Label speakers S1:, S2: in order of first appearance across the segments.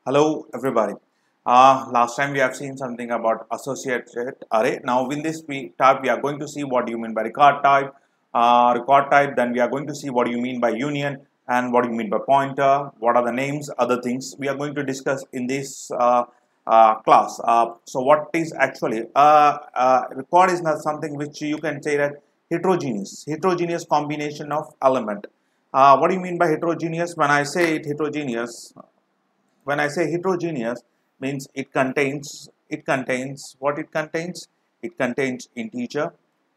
S1: Hello everybody. Last time we have seen something about associated array. Now in this type we are going to see what do you mean by record type. Then we are going to see what do you mean by union and what do you mean by pointer. What are the names, other things we are going to discuss in this class. So what is actually record is not something which you can say that heterogeneous combination of element. What do you mean by heterogeneous? When I say heterogeneous, means it contains what it contains. It contains integer,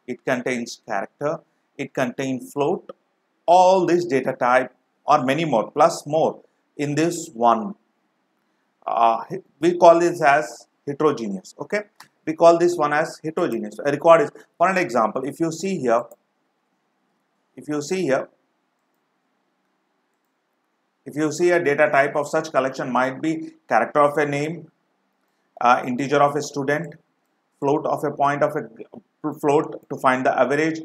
S1: it contains character, it contains float, all this data type or many more plus more in this one. We call this as heterogeneous. Okay, we call this one as heterogeneous. A record is, for an example, if you see here, if you see a data type of such collection might be character of a name, integer of a student, float of a point of a float to find the average.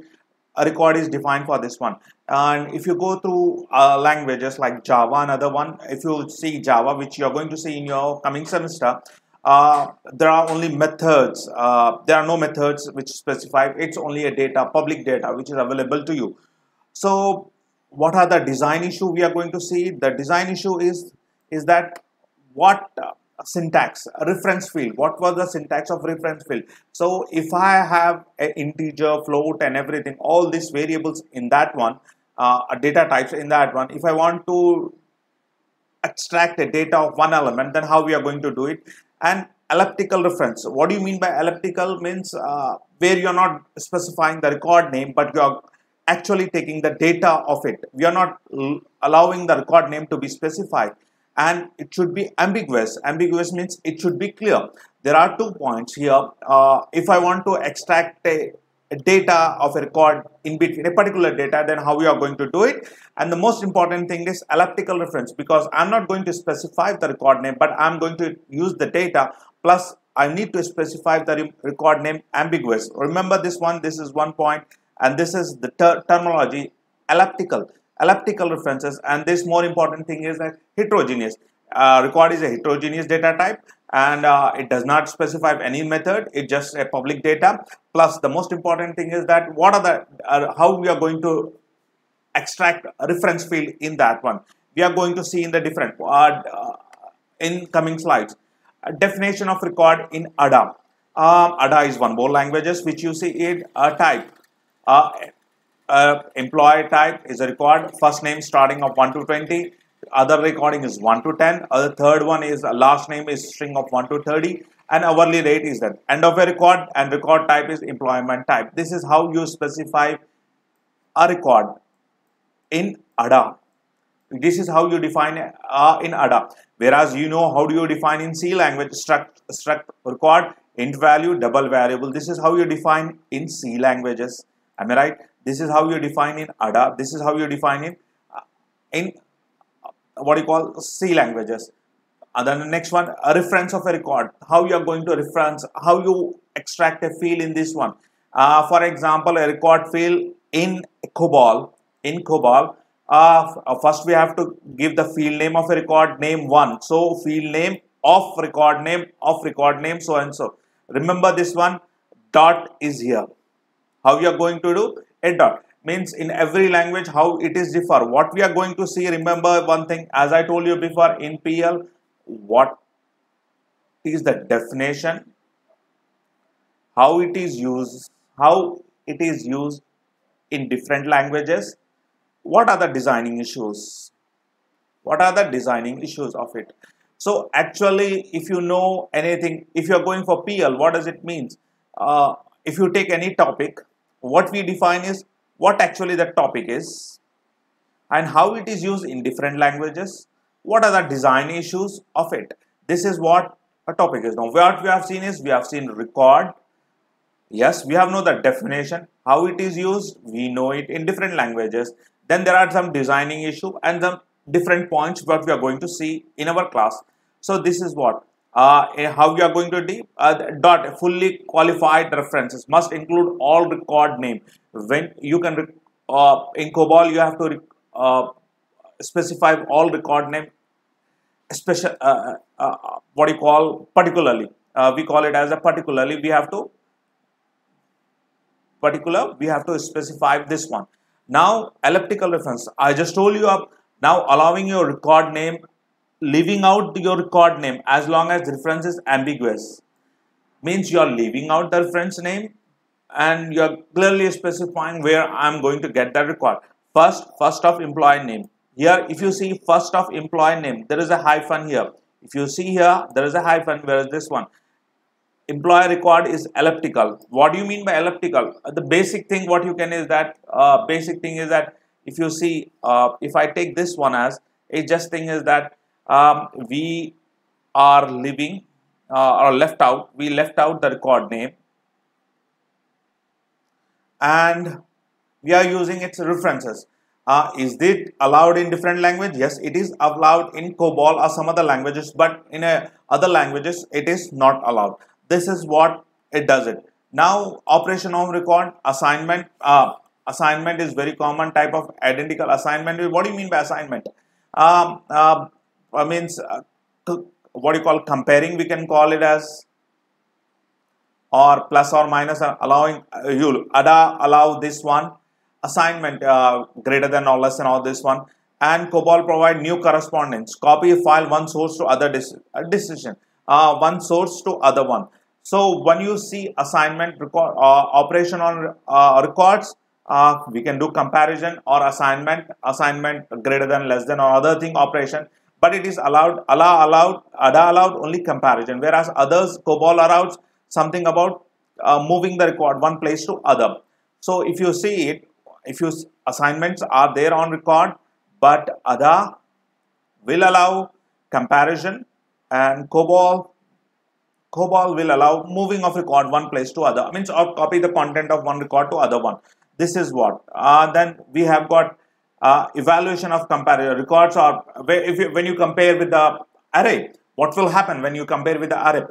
S1: A record is defined for this one. And if you go through languages like Java, another one, if you see Java, which you are going to see in your coming semester, there are only methods. There are no methods which specify. It's only a data, public data, which is available to you. So what are the design issue we are going to see? The design issue is that what syntax, reference field, what was the syntax of reference field? So if I have an integer, float and everything, all these variables in that one, data types in that one, if I want to extract the data of one element, then how we are going to do it? And elliptical reference, what do you mean by elliptical? Means where you are not specifying the record name, but you are actually taking the data of it. We are not allowing the record name to be specified, and it should be ambiguous. Ambiguous means it should be clear. There are 2 points here. If I want to extract a data of a record in between a particular data, then how we are going to do it? And the most important thing is elliptical reference, because I'm not going to specify the record name, but I'm going to use the data plus I need to specify the record name ambiguous. Remember this one, this is 1 point. And this is the terminology elliptical references. And this more important thing is that heterogeneous. Record is a heterogeneous data type, and it does not specify any method. It's just a public data. Plus the most important thing is that what are the how we are going to extract a reference field in that one. We are going to see in the different in coming slides. Definition of record in ADA. ADA is one more languages which you see it type. Employee type is a record, first name starting of 1 to 20, other recording is 1 to 10, other third one is last name is string of 1 to 30, and hourly rate is that end of a record, and record type is employment type. This is how you specify a record in ADA. This is how you define in ADA. Whereas you know how do you define in C language, struct record, int value, double variable. This is how you define in C languages. Am I right? This is how you define in ADA. This is how you define in what you call C languages. And then the next one, a reference of a record. How you are going to reference, how you extract a field in this one. For example, a record field in COBOL. First we have to give the field name of a record name 1. So field name of record name so and so. Remember this one, dot is here. How we are going to do? A dot means in every language how it is differ. What we are going to see, remember one thing, as I told you before in PL, what is the definition, how it is used in different languages, what are the designing issues, of it. So actually if you know anything, if you are going for PL, what does it mean? If you take any topic, what we define is what actually the topic is and how it is used in different languages. What are the design issues of it? This is what a topic is. Now what we have seen is, we have seen record. Yes, we have know the definition. How it is used, we know it in different languages. Then there are some designing issue and some different points what we are going to see in our class. So this is what how we are going to do dot fully qualified references must include all record name. When you can in COBOL you have to specify all record name special, what you call particularly. We call it as a particularly. We have to specify this one. Now elliptical reference, I just told you up. Now allowing your record name, leaving out your record name as long as the reference is ambiguous, means you are leaving out the reference name and you are clearly specifying where I am going to get that record. First of employee name. Here if you see first of employee name, there is a hyphen here. If you see here, there is a hyphen, whereas this one employer record is elliptical. What do you mean by elliptical? The basic thing what you can is that if you see, if I take this one as a just thing is that we are leaving or we left out the record name and we are using its references. Is it allowed in different language? Yes, it is allowed in COBOL or some other languages, but in other languages it is not allowed. This is what it does it. Now operation on record, assignment. Assignment is very common type of identical assignment. What do you mean by assignment? Means what do you call comparing, we can call it as, or plus or minus, allowing you allow this one. Assignment greater than or less than or this one. And COBOL provide new correspondence. Copy a file one source to other decision. One source to other one. So when you see assignment record operation on records, we can do comparison or assignment greater than, less than, or other thing operation. But it is allowed only comparison, whereas others COBOL allows something about moving the record one place to other. So if you see it, assignments are there on record, but other will allow comparison, and COBOL will allow moving of record one place to other, means or copy the content of one record to other one. This is what. Then we have got evaluation of comparison records, or when you compare with the array, what will happen when you compare with the array?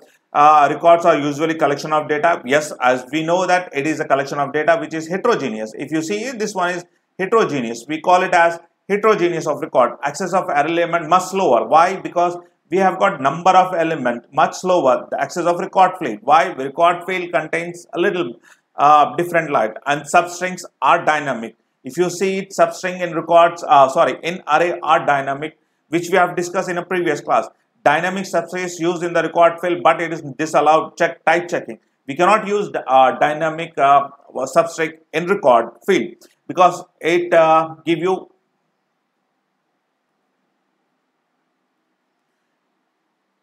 S1: Records are usually collection of data. Yes, as we know that it is a collection of data which is heterogeneous. If you see this one is heterogeneous, we call it as heterogeneous of record. Access of array element much slower. Why? Because we have got number of element much slower. The access of record field. Why? Record field contains a little different light, and substrings are dynamic. If you see it, substring in records, in array are dynamic, which we have discussed in a previous class. Dynamic substring is used in the record field, but it is disallowed. Type checking. We cannot use dynamic substring in record field because it give you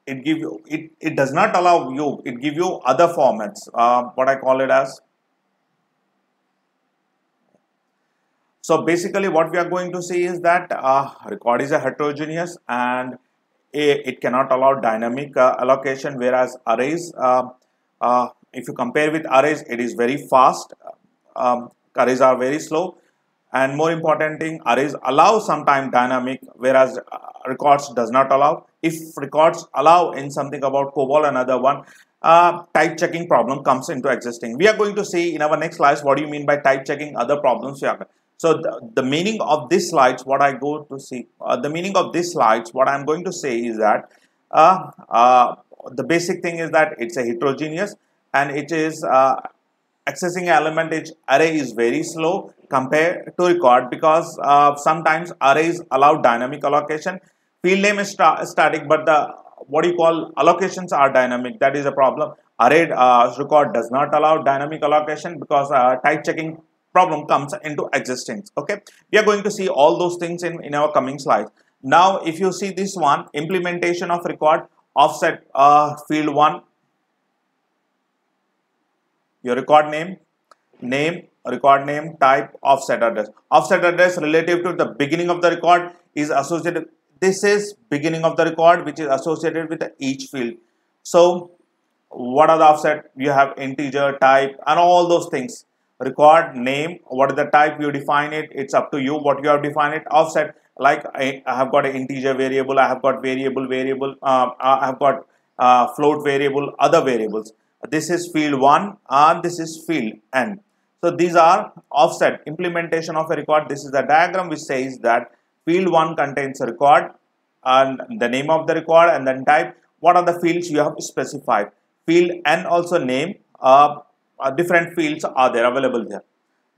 S1: it does not allow you. It give you other formats. What I call it as. So basically, what we are going to see is that record is a heterogeneous and it cannot allow dynamic allocation, whereas arrays, if you compare with arrays, it is very fast. Arrays are very slow, and more important thing, arrays allow sometimes dynamic, whereas records does not allow. If records allow in something about COBOL, another one, type checking problem comes into existing. We are going to see in our next slides what do you mean by type checking, other problems we have. So the meaning of this slides, what I go to see, the meaning of this slides, what I'm going to say is that the basic thing is that it's a heterogeneous, and it is accessing element array is very slow compared to record, because sometimes arrays allow dynamic allocation. Field name is static, but the what you call allocations are dynamic. That is a problem. Array record does not allow dynamic allocation because type checking problem comes into existence. Okay, we are going to see all those things in our coming slides. Now if you see this one, implementation of record, offset field 1, your record name, record name, type, offset address. Offset address relative to the beginning of the record is associated. This is beginning of the record which is associated with each field. So what are the offset? You have integer, type, and all those things. Record name, what is the type, you define it, it's up to you what you have defined it. Offset, like I have got an integer variable, I have got variable, I have got float variable, other variables. This is field 1 and this is field n. So these are offset implementation of a record. This is the diagram which says that field 1 contains a record, and the name of the record, and then type. What are the fields you have specified? Field and also name. Different fields are there available there.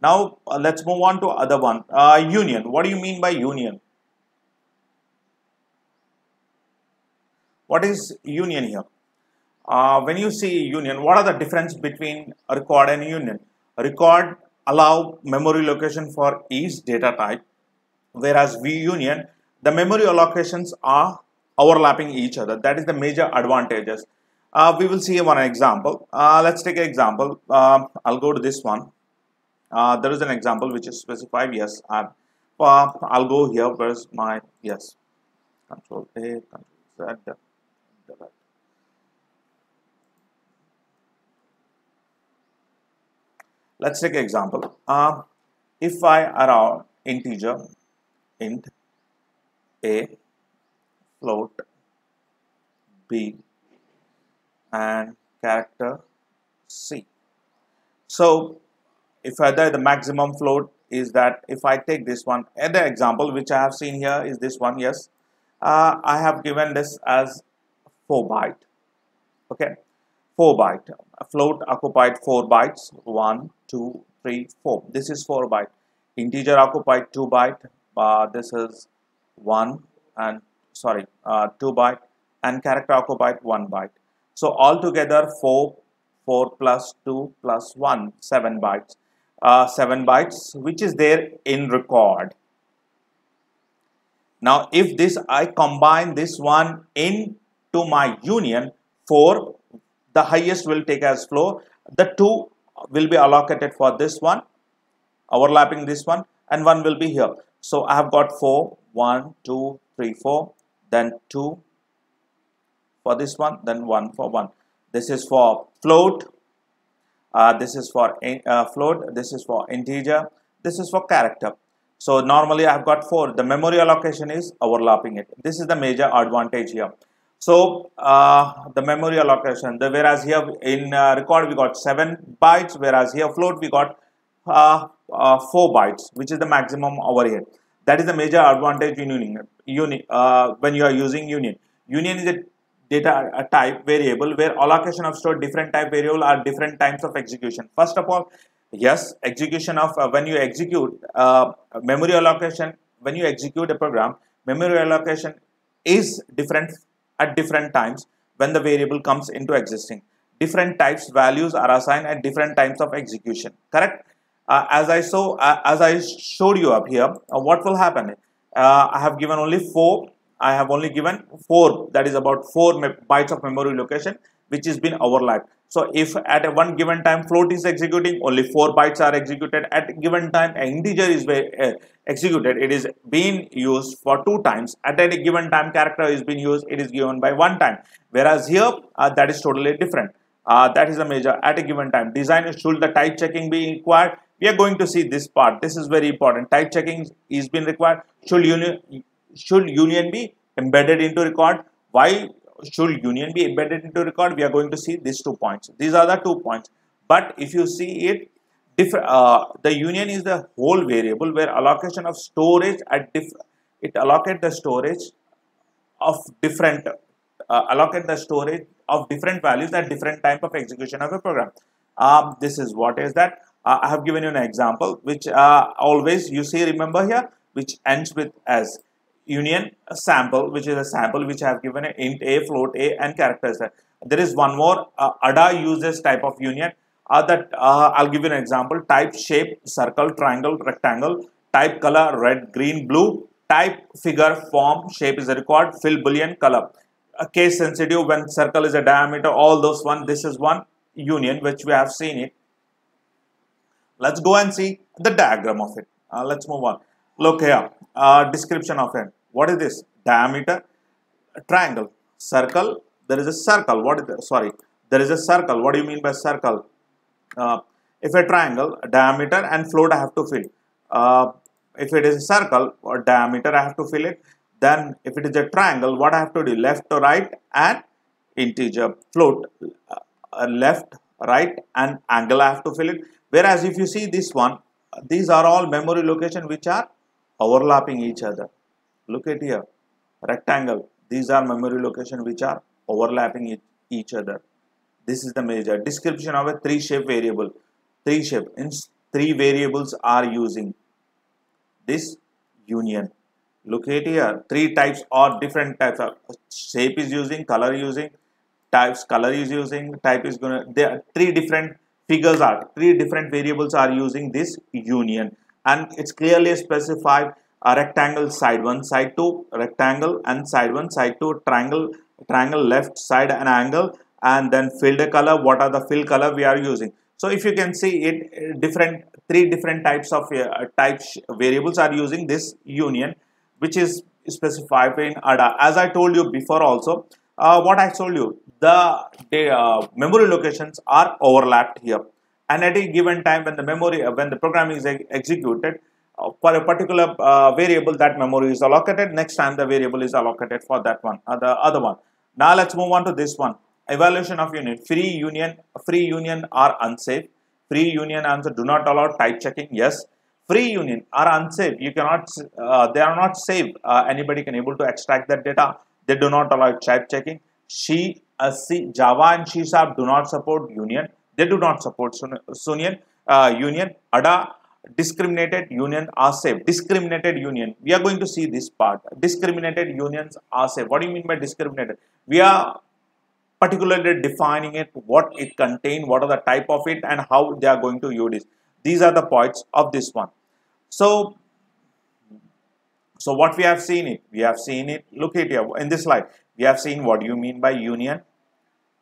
S1: Now let's move on to other one. Union. What do you mean by union? What is union here? When you see union, what are the difference between a record and union? A record allow memory location for each data type, whereas union, the memory allocations are overlapping each other. That is the major advantages. We will see one example. Let's take an example. I'll go to this one. There is an example which is specified. Yes, I'll go here. Where's my, yes, Control A, Control Z. Let's take an example. If I allow integer int a, float b, and character c. So if either the maximum float is that, if I take this one, and the example which I have seen here is this one. Yes, I have given this as 4 byte. Okay, 4 byte. A float occupied 4 bytes. 1, 2, 3, 4. This is 4 byte. Integer occupied 2 byte. This is 1 and 2 byte, and character occupied 1 byte. So altogether 4 plus 2 plus 1, 7 bytes. 7 bytes which is there in record. Now if this, I combine this one into my union, 4, the highest will take as flow. The 2 will be allocated for this one, overlapping this one, and 1 will be here. So I have got 4, 1, 2, 3, 4, then 2 for this one, then 1 for 1. This is for float. This is for float. This is for integer. This is for character. So normally I have got 4. The memory allocation is overlapping it. This is the major advantage here. So the memory allocation, whereas here in record we got 7 bytes, whereas here float we got 4 bytes, which is the maximum over here. That is the major advantage in when you are using union. Union is a type variable where allocation of stored different type variable are different times of execution. First of all, yes, execution of when you execute memory allocation, when you execute a program, memory allocation is different at different times when the variable comes into existing. Different types values are assigned at different times of execution. Correct? As I showed you up here, what will happen? I have given only 4. I have only given 4. That is about 4 bytes of memory location, which is been overlapped. So if at a one given time float is executing, only 4 bytes are executed. At a given time an integer is executed, it is being used for 2 times. At a given time character is being used, it is given by 1 time. Whereas here that is totally different. That is a major. At a given time, design should the type checking be required? We are going to see this part. This is very important. Type checking is being required. Should union be embedded into record? Why should union be embedded into record? We are going to see these 2 points. These are the 2 points. But if you see it, the union is the whole variable where allocation of storage at it allocate the storage of different values at different type of execution of a program. This is what is that. I have given you an example which always you see, remember here, which ends with as union sample, which is a sample which I have given a int a, float a, and characters. There is one more ADA uses type of union. I'll give you an example. Type shape circle, triangle, rectangle. Type color red, green, blue. Type figure form shape is a record. Fill boolean color. Case sensitive when circle is a diameter. All those one. This is one union which we have seen it. Let's go and see the diagram of it. Let's move on. Look here. Description of it. What is this? Diameter, triangle, circle. There is a circle. What is that? Sorry. There is a circle. What do you mean by circle? If a triangle, diameter and float I have to fill. If it is a circle or diameter, I have to fill it. Then if it is a triangle, what I have to do? Left to right and integer. Float, left, right and angle I have to fill it. Whereas if you see this one, these are all memory location which are overlapping each other. Look at here. rectangle. These are memory location which are overlapping each other. This is the major description of a three shape variable. Three shape means three variables are using this union. Look at here, three types or different types of shape is using, color using, types color is using, type is gonna, there are three different figures are, three different variables are using this union, and it's clearly specified a rectangle side 1 side 2 rectangle and side 1 side 2 triangle, triangle left side an angle, and then filled color, what are the fill color we are using. So if you can see it, different three different types of variables are using this union, which is specified in ADA. As I told you before also, what I told you, the memory locations are overlapped here, and at a given time when the memory when the program is executed for a particular variable, that memory is allocated. Next time the variable is allocated for that one, the other one. Now let's move on to this one. Evaluation of union. Free union are unsafe. Free union answer, do not allow type checking. Yes. Free union are unsafe. You cannot, they are not safe. Anybody can able to extract that data. They do not allow type checking. C, Java and C# do not support union. They do not support union. ADA, discriminated union are safe. Discriminated union. We are going to see this part. Discriminated unions are safe. What do you mean by discriminated? We are particularly defining it, what it contains, what are the type of it, and how they are going to use it. These are the points of this one. So what we have seen it, look at here in this slide, we have seen what you mean by union.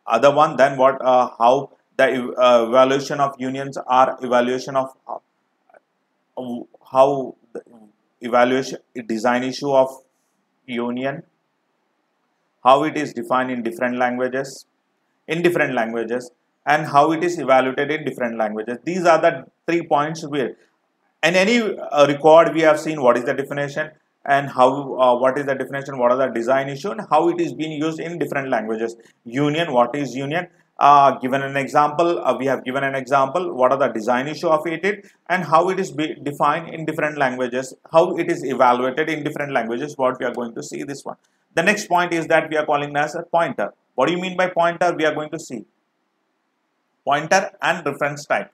S1: Other one, then what, how the evaluation of unions are, evaluation of how the evaluation design issue of union, how it is defined in different languages, and how it is evaluated in different languages. These are the 3 points where in any record we have seen what is the definition and how what is the definition, what are the design issue, and how it is being used in different languages. Union, what is union? Given an example, we have given an example, what are the design issue of it, and how it is defined in different languages, how it is evaluated in different languages, what we are going to see this one. The next point is that we are calling as a pointer. What do you mean by pointer? We are going to see pointer and reference type.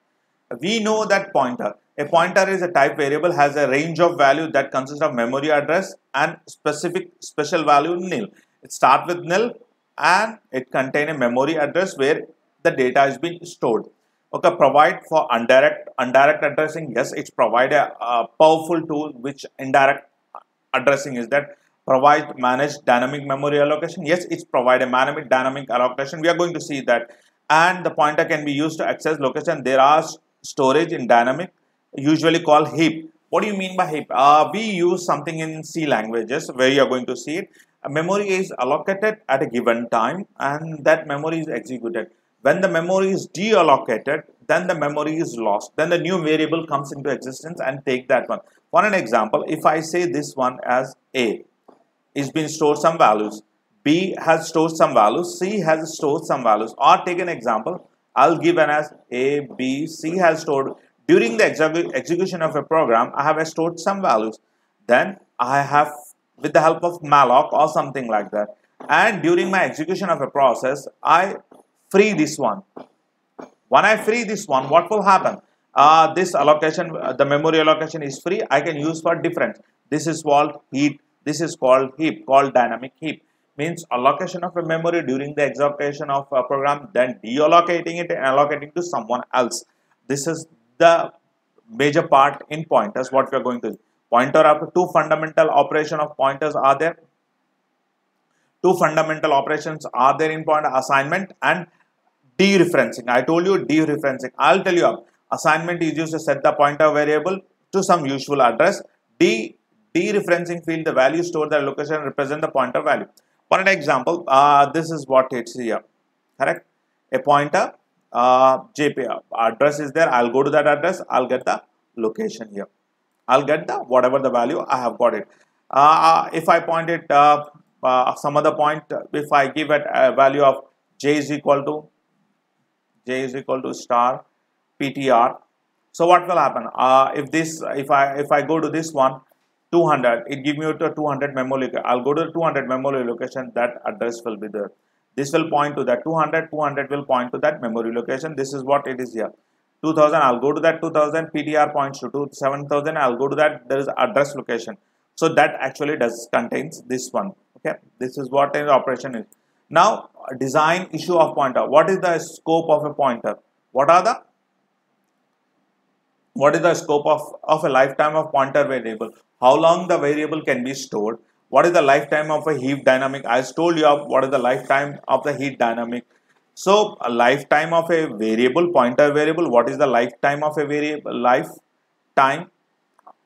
S1: We know that a pointer is a type variable, has a range of value that consists of memory address and special value nil. It starts with nil and it contains a memory address where the data is being stored. Okay, provide for indirect addressing. Yes, it's provide a powerful tool which indirect addressing is that. Provide manage dynamic memory allocation. Yes, it's provide a dynamic allocation. We are going to see that. And the pointer can be used to access location. There are storage in dynamic, usually called heap. What do you mean by heap? We use something in C languages where you are going to see it. A memory is allocated at a given time and that memory is executed. When the memory is deallocated, then the memory is lost. Then the new variable comes into existence and take that one. For an example, if I say this one as A, is been stored some values, B has stored some values, C has stored some values, or take an example, I'll give an as A, B, C has stored, during the execution of a program, I have stored some values, then I have, with the help of malloc or something like that, and during my execution of a process, I free this one. When I free this one, what will happen? This allocation, the memory allocation is free, I can use for different. This is called heap. This is called heap, called dynamic heap. Means allocation of a memory during the execution of a program, then deallocating it and allocating to someone else. This is the major part in pointers, what we are going to do. Pointer, after two fundamental operation of pointers are there. Two fundamental operations are there in pointer: assignment and dereferencing. I told you dereferencing. I'll tell you, assignment is used to set the pointer variable to some useful address. Dereferencing field, the value stored the location represent the pointer value. For an example, this is what it's here, correct? A pointer, JP address is there. I'll go to that address. I'll get the location here. I'll get the whatever the value I have got it. If I point it some other point, if I give it a value of j is equal to star PTR. So what will happen? If I go to this one, 200, it give me to 200 memory. I'll go to the 200 memory location, that address will be there. This will point to that 200, 200 will point to that memory location. This is what it is here. 2000, I'll go to that 2000, PTR points to 7000, I'll go to that, there is address location. So that actually does contains this one. Okay, this is what an operation is. Now, design issue of pointer. What is the scope of a pointer? What is the scope of a lifetime of pointer variable? How long the variable can be stored? What is the lifetime of a heap dynamic? I told you what is the lifetime of the heap dynamic. So a lifetime of a variable, pointer variable, what is the lifetime of a variable? Lifetime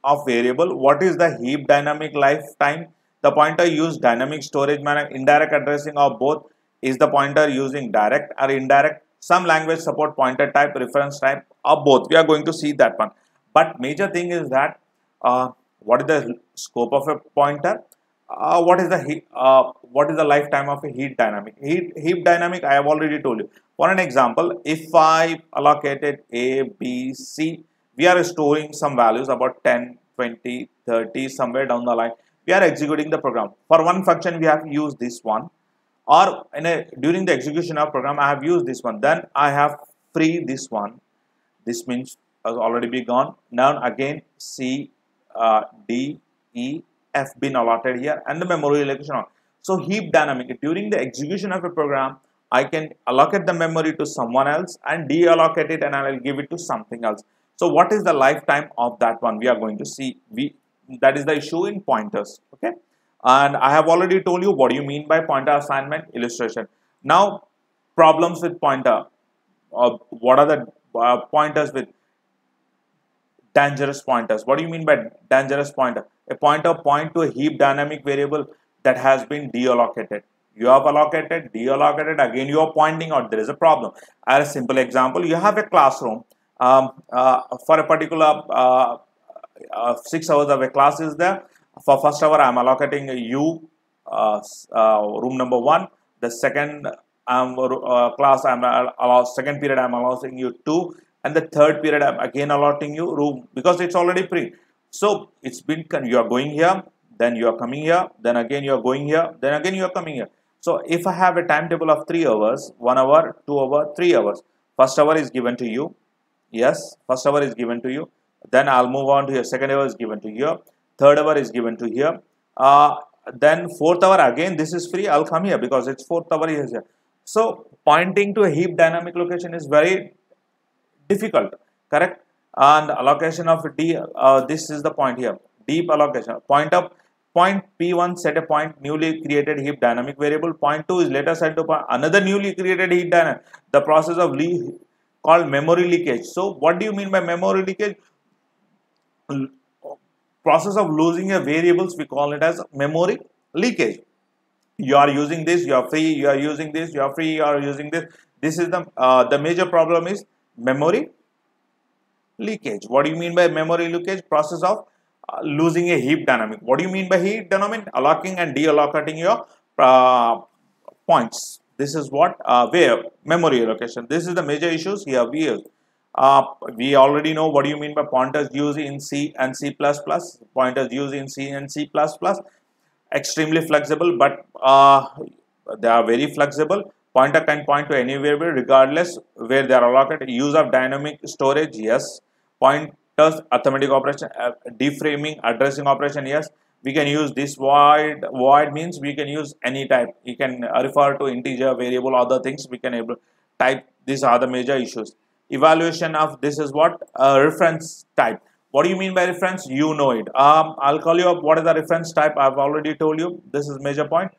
S1: of variable. What is the heap dynamic lifetime? The pointer use dynamic storage manner, indirect addressing of both. Is the pointer using direct or indirect? Some language support pointer type, reference type, or both. We are going to see that one. But major thing is that what is the scope of a pointer? What is the lifetime of a heap dynamic? Heap dynamic, I have already told you. For an example, if I allocated A, B, C, we are storing some values about 10, 20, 30, somewhere down the line. We are executing the program. For one function, we have used this one, or during the execution of program, I have used this one. Then I have free this one. This means has already be gone. Now again C, D, E, F been allotted here, and the memory allocation. So heap dynamic, during the execution of a program, I can allocate the memory to someone else and deallocate it, and I will give it to something else. So what is the lifetime of that one? We are going to see. That is the issue in pointers. Okay, and I have already told you what do you mean by pointer assignment illustration. Now problems with pointer. What are the pointers with dangerous pointers? What do you mean by dangerous pointer? A pointer point to a heap dynamic variable that has been deallocated. You have allocated, deallocated, again you are pointing out there is a problem. As a simple example, you have a classroom for a particular 6 hours of a class is there. For first hour, I am allocating you room number 1. The second class, second period, I am allowing you 2. And the third period, I am again allotting you room because it's already free. So it's been, you are going here, then you are coming here, then again you are going here, then again you are coming here. So if I have a timetable of 3 hours, 1 hour, 2 hours, 3 hours, first hour is given to you. Yes, first hour is given to you. Then I'll move on to your second hour is given to here. Third hour is given to here. Then fourth hour again, this is free. I'll come here because it's fourth hour is here. So pointing to a heap dynamic location is very difficult, correct? And allocation of D, this is the point here. Deep allocation. Point P1 set a point newly created heap dynamic variable. Point 2 is later set to another newly created heap dynamic. The process of called memory leakage. So what do you mean by memory leakage? Process of losing a variables, we call it as memory leakage. You are using this, you are free, you are using this, you are free, you are using this. This is the major problem is memory leakage. What do you mean by memory leakage? Process of losing a heap dynamic. What do you mean by heap dynamic? Allocating and deallocating your points. This is what where memory allocation. This is the major issues here we use. We already know what do you mean by pointers used in C and C++. Pointers used in C and C++. Extremely flexible, but they are very flexible. Pointer can point to any variable regardless where they are allocated. Use of dynamic storage, yes. Pointers, arithmetic operation, deframing, addressing operation, yes. We can use this void. Void means we can use any type. You can refer to integer, variable, other things. We can able type. These are the major issues. Evaluation of this is what reference type. What do you mean by reference? You know it. I'll call you up. What is the reference type? I've already told you. This is major point.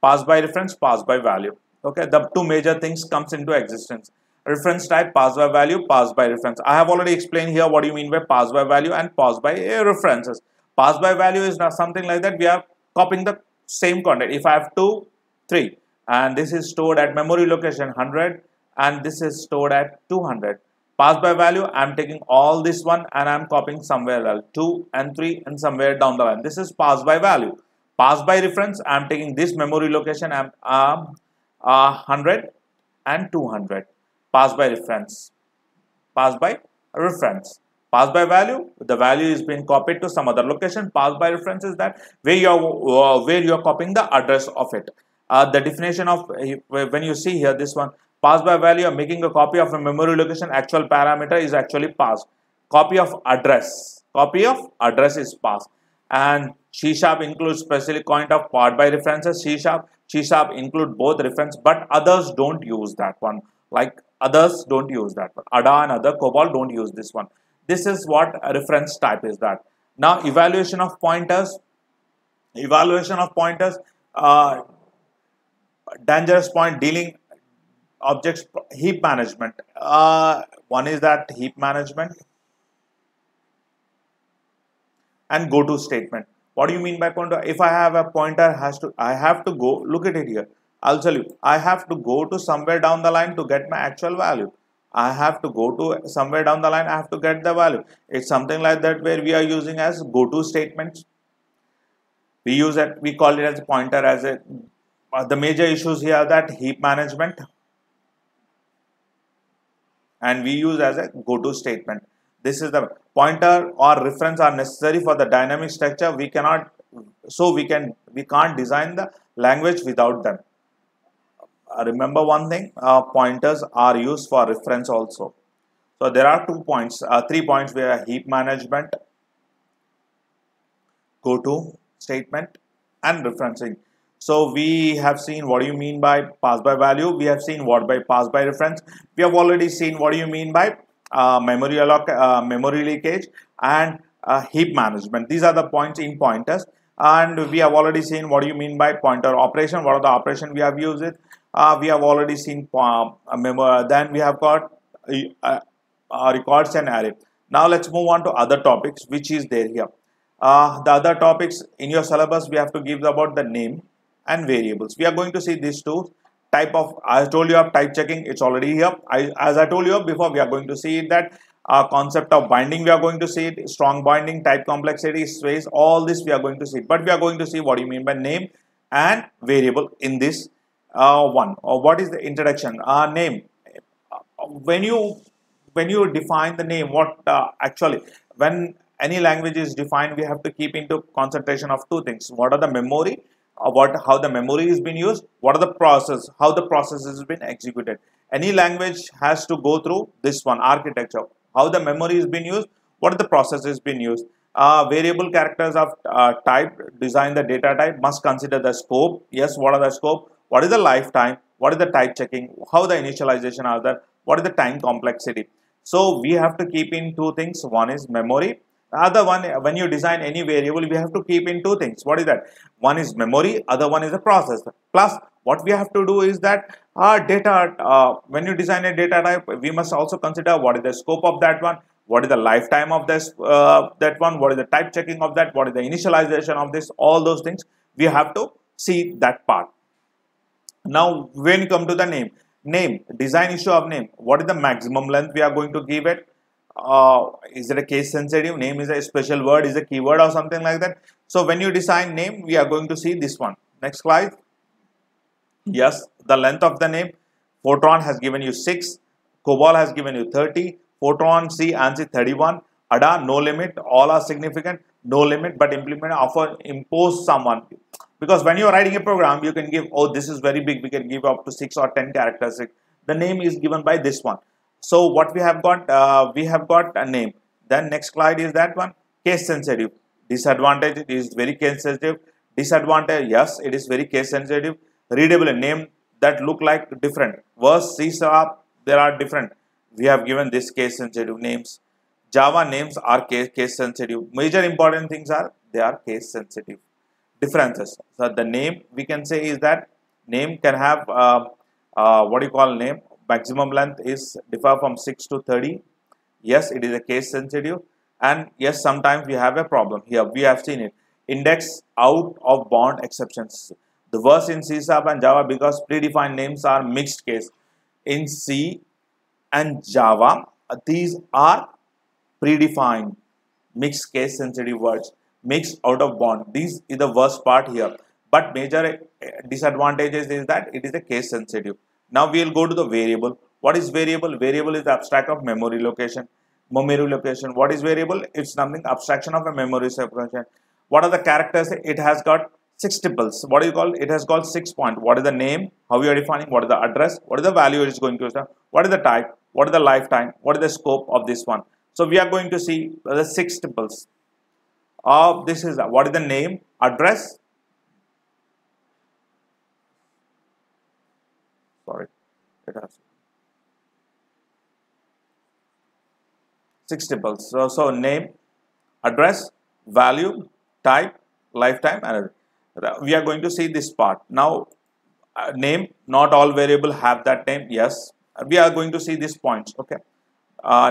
S1: Pass by reference, pass by value. Okay, the two major things comes into existence. Reference type, pass by value, pass by reference. I have already explained here what do you mean by pass by value and pass by references. Pass by value is not something like that. We are copying the same content. If I have 2, 3, and this is stored at memory location 100, and this is stored at 200. Pass by value, I am taking all this one and I am copying somewhere else, 2 and 3 and somewhere down the line. This is pass by value. Pass by reference, I am taking this memory location, I am 100 and 200. Pass by reference. Pass by reference. Pass by value, the value is being copied to some other location. Pass by reference is that where you are copying the address of it. The definition of when you see here this one, pass by value, are making a copy of a memory location. Actual parameter is actually passed. Copy of address is passed. And C# includes specially kind of part by references. C# include both reference, but others don't use that one. Like others don't use that one. Ada and other COBOL don't use this one. This is what a reference type is that. Now evaluation of pointers. Dangerous point, dealing objects, heap management. One is that heap management and go to statement. What do you mean by pointer? If I have a pointer, I have to go, look at it here. I'll tell you, I have to go to somewhere down the line to get my actual value. I have to go to somewhere down the line, I have to get the value. It's something like that where we are using as go to statements. We use it, we call it as a pointer as a, the major issues here are that heap management, and we use as a go to statement. This is the pointer or reference are necessary for the dynamic structure. We can't design the language without them. Remember one thing, pointers are used for reference also. So there are 3 points where heap management, go to statement and referencing. So we have seen what do you mean by pass by value. We have seen what by pass by reference. We have already seen what do you mean by memory leakage and heap management. These are the points in pointers. And we have already seen what do you mean by pointer operation. What are the operation we have used it. We have already seen then we have got records and array. Now let's move on to other topics which is there here. The other topics in your syllabus, we have to give about the name and variables. We are going to see these two type of, I told you of type checking, it's already here. As I told you before, we are going to see that concept of binding, we are going to see it, strong binding, type complexity, space, all this we are going to see. But we are going to see what do you mean by name and variable in this one. Or what is the introduction? Name. When you define the name, what actually, when any language is defined, we have to keep into concentration of two things. What are the memory? How the memory is being used, what are the process, how the process has been executed. Any language has to go through this one architecture, how the memory is being used, what are the process is being used. Variable characters of type, design the data type, must consider the scope. Yes, what are the scope, what is the lifetime, what is the type checking, how the initialization are there, what is the time complexity. So we have to keep in two things. One is memory. The other one, when you design any variable, we have to keep in two things. What is that? One is memory, other one is the process. Plus, what we have to do is that when you design a data type, we must also consider what is the scope of that one, what is the lifetime of this that one, what is the type checking of that, what is the initialization of this, all those things. We have to see that part. Now, when you come to the name, design issue of name, what is the maximum length we are going to give it? Is it a case sensitive? Name is a special word, is a keyword or something like that. So when you design name, we are going to see this one. Next slide. Yes, the length of the name. Fortran has given you 6. COBOL has given you 30. Fortran, C, ANSI 31. ADA, no limit. All are significant. No limit, but implement often impose someone. Because when you are writing a program, you can give, oh, this is very big. We can give up to 6 or 10 characters. The name is given by this one. So what we have got a name. Then next slide is that one, case sensitive. Disadvantage, it is very case sensitive. Disadvantage, yes, it is very case sensitive. Readable, name that look like different. Verse, C#, there are different. We have given this case sensitive names. Java names are case sensitive. Major important things are, they are case sensitive. Differences. So the name we can say is that name can have, what do you call name? Maximum length is differ from 6 to 30. Yes, it is a case sensitive. And yes, sometimes we have a problem. Here we have seen it. Index out of bound exceptions. The worst in C# and Java because predefined names are mixed case. In C and Java, these are predefined mixed case sensitive words. Mixed out of bound. This is the worst part here. But major disadvantages is that it is a case sensitive. Now we will go to the variable. What is variable? Variable is the abstract of memory location. Memory location. What is variable? It's something abstraction of a memory separation. What are the characters? It has got 6 tuples. What do you call? It has got 6 points. What is the name? How you are defining? What is the address? What is the value it is going to use? What is the type? What is the lifetime? What is the scope of this one? So we are going to see the 6 tuples. This is what is the name, address. Sorry, it has 6 tuples. So name, address, value, type, lifetime, and we are going to see this part. Now, name, not all variable have that name. Yes, we are going to see these points. Okay,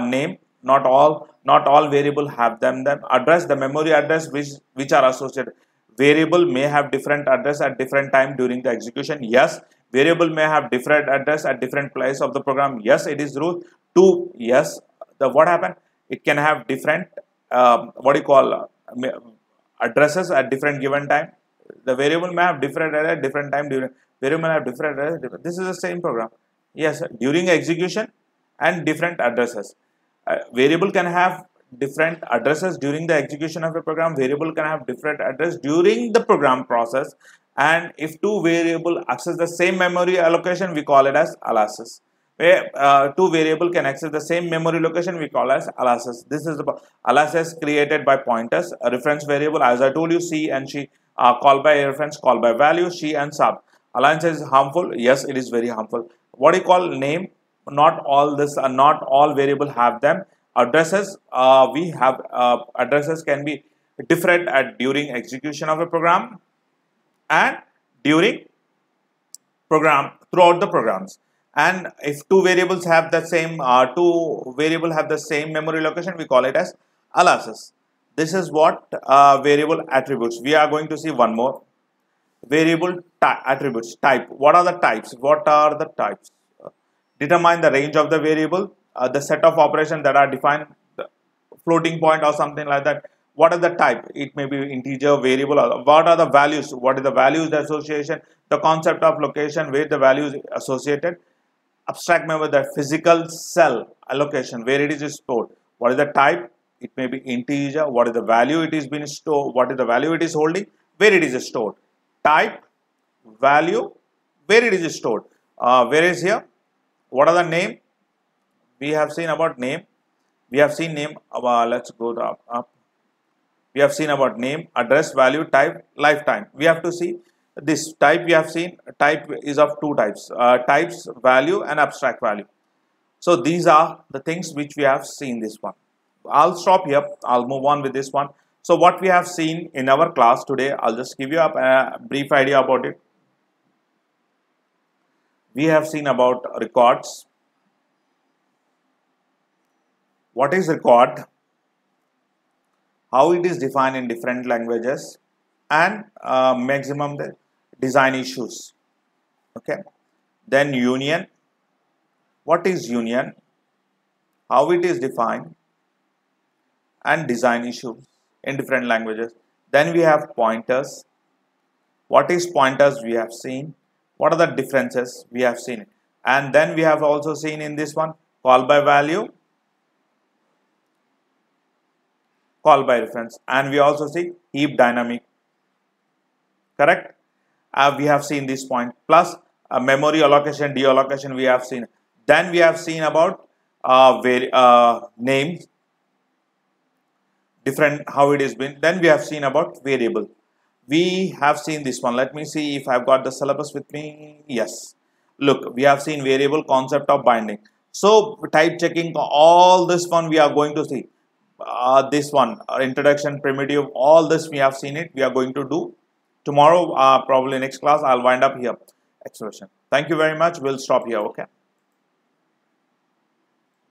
S1: name, not all variable have them. Address, the memory address which are associated. Variable may have different address at different time during the execution. Yes, variable may have different address at different place of the program. Yes, it is true. Two, yes, the what happened? It can have different what do you call addresses at different given time. The variable may have different at different time during variable may have different address. This is the same program. Yes, during execution and different addresses. Variable can have different addresses during the execution of a program. Variable can have different address during the program process. And if two variable access the same memory allocation, we call it as aliases. Where two variable can access the same memory location, we call as aliases. This is the aliases created by pointers. A reference variable, as I told you, she and she, call by reference, call by value, she and sub. Alias is harmful. Yes, it is very harmful. What do you call name? Not all not all variable have them. Addresses, we have addresses can be different at during execution of a program and during program throughout the programs. And if two variables have the same memory location, we call it as aliases. This is what variable attributes. We are going to see one more variable attributes. Type. What are the types? What are the types? Determine the range of the variable, the set of operations that are defined, the floating point or something like that. What is the type? It may be integer, variable. What are the values? What is the values, the association, the concept of location, where the value is associated. Abstract memory, the physical cell allocation, where it is stored. What is the type? It may be integer. What is the value it is being stored? What is the value it is holding? Where it is stored. Type, value, where it is stored. Where is here? What are the name? We have seen about name. We have seen name. Let's go up. We have seen about name, address, value, type, lifetime. We have to see this type. We have seen type is of two types: types, value, and abstract value. So these are the things which we have seen this one. I'll stop here. I'll move on with this one. So what we have seen in our class today, I'll just give you a brief idea about it. We have seen about records. What is record? How it is defined in different languages, and maximum design issues. Okay. Then union. What is union? How it is defined, and design issues in different languages. Then we have pointers. What is pointers? We have seen. What are the differences? We have seen it. And then we have also seen in this one call by value, call by reference, and we also see heap dynamic. Correct? We have seen this point, plus memory allocation, deallocation we have seen. Then we have seen about names, different how it is been. Then we have seen about variable. We have seen this one. Let me see if I've got the syllabus with me. Yes. Look, we have seen variable, concept of binding. So type checking, all this one we are going to see. This one, introduction, primitive, all this we have seen it. We are going to do tomorrow, probably next class. I'll wind up here. Expression. Thank you very much. We'll stop here. Okay.